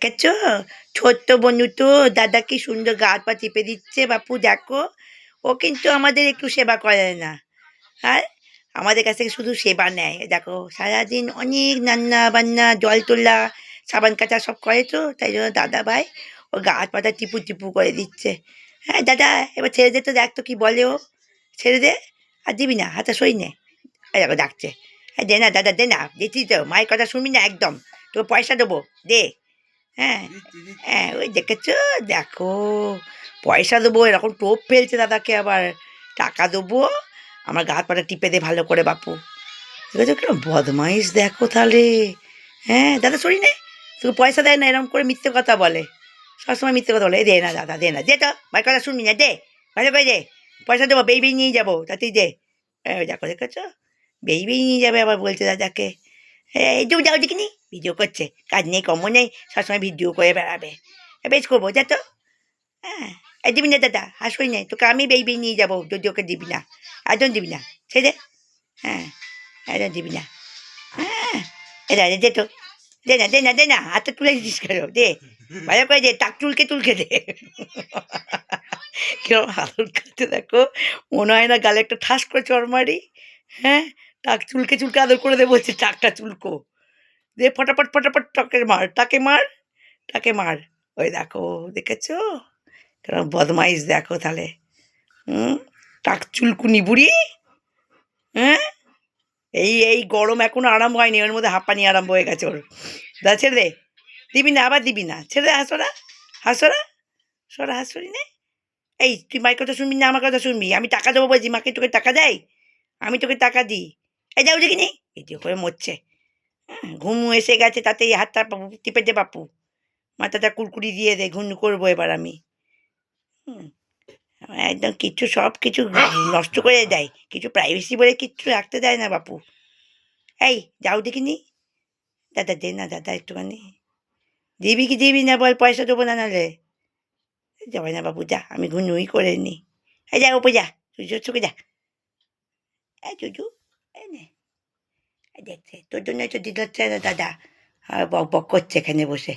দেখেছ? ছোট্ট বনু তো দাদা কি সুন্দর গা হাত পা টিপে দিচ্ছে বাপু দেখো। ও কিন্তু আমাদের একটু সেবা করে না। আর আমাদের কাছ থেকে শুধু সেবা নেয়। দেখো সারাদিন অনেক রান্না বান্না জল তোলা সাবান কাচা সব করে তো তাই জন্য দাদা ভাই ও গা হাত পাটা টিপু টিপু করে দিচ্ছে। হ্যাঁ দাদা এবার ছেড়ে দে তো দেখ তো কি বলে ও। ছেড়ে দে। আর দিবি না হাতে সই নে। এই দেখো ডাকছে। হ্যাঁ দে না দাদা দে না দিচ্ছি তো মায়ের কথা শুনবি না একদম। তোকে পয়সা দেবো দে। হ্যাঁ হ্যাঁ ওই দেখেছো দেখো পয়সা দেবো এরকম টোপ ফেলছে দাদাকে আবার টাকা দেবো আমার গা হাত পাটা টিপে দে ভালো করে বাপু। দেখেছো কিরকম বদমাইশ দেখো তাহলে। হ্যাঁ দাদা সরি নে তোকে পয়সা দেয় না এরকম করে মিথ্যে কথা বলে সবসময় মিথ্যে কথা বলে এই দে না দাদা দে না দে তো মায়ের কথা শুনবি না দে ভালো করে দে পয়সা দেবো বেই বেই নিয়ে যাবো তাতেই দে। দেখো দেখেছো বেই বেই নিয়ে যাবে আবার বলছে দাদাকে। এই যে যাও দেখিনি ভিডিও করছে কাজ নেই কম্ম নেই সবসময় ভিডিও করে বেড়াবে বেশ করবো যা তো। হ্যাঁ এই দিবি না দাদা হাসবই নাই তোকে আমি বেই বেই নিয়ে যাবো যদি ওকে দিবি না একদম দিবি না ছেড়ে। হ্যাঁ একদম দিবি না। হ্যাঁ এটা দে তো দে না দে না দে না হাতে তুলে দিস কেন দে ভালো করে দে টাক তুলকে তুলকে দে। কিরম হালুর খাতে দেখো মনে হয় না গালে একটা ঠাস করে চড় মারি। হ্যাঁ টাক চুলকে চুলকে আদর করে দে বলছে টাকটা চুলকো দে ফটাফট ফটাফট টাকে মার টাকে মার টাকে মার। ওই দেখো দেখেছো কেন বদমাইশ দেখো তাহলে। হুম টাক চুলকুনি বুড়ি। হ্যাঁ এই এই গরম এখনো আরাম হয়নি ওর মধ্যে হাঁপানি আরম্ভ হয়ে গেছে ওর। দা ছেড়ে দে দিবি না আবার দিবি না ছেড়ে দে হাসোরা হাসোরা সরা হাসরি নে। এই তুই মায়ের কথা শুনবি না আমার কথা শুনবি আমি টাকা দেবো বলছি মাকে তোকে টাকা দেয় আমি তোকে টাকা দিই। এই যাও দেখিনি এটি করে মরছে। হ্যাঁ ঘুম এসে গেছে তাতে এই হাতটা টিপে দে বাপু মাথাটা কুরকুরি দিয়ে দে ঘুম করবো এবার আমি। হুম একদম কিচ্ছু সব কিছু নষ্ট করে দেয় কিছু প্রাইভেসি বলে কিচ্ছু রাখতে দেয় না বাপু। এই যাও দেখিনি দাদা দে না দাদা একটুখানি দিবি কি দিবি না বল পয়সা দেবো না নাহলে। যাবে না বাবু যা আমি ঘুনুই করে নি। এই যা ওপরে যা সূর্য চোখে যা। এই জুজু এই নে এই দেখছে তোর জন্য তো দিতে হচ্ছে না দাদা আর বক বক করছে এখানে বসে।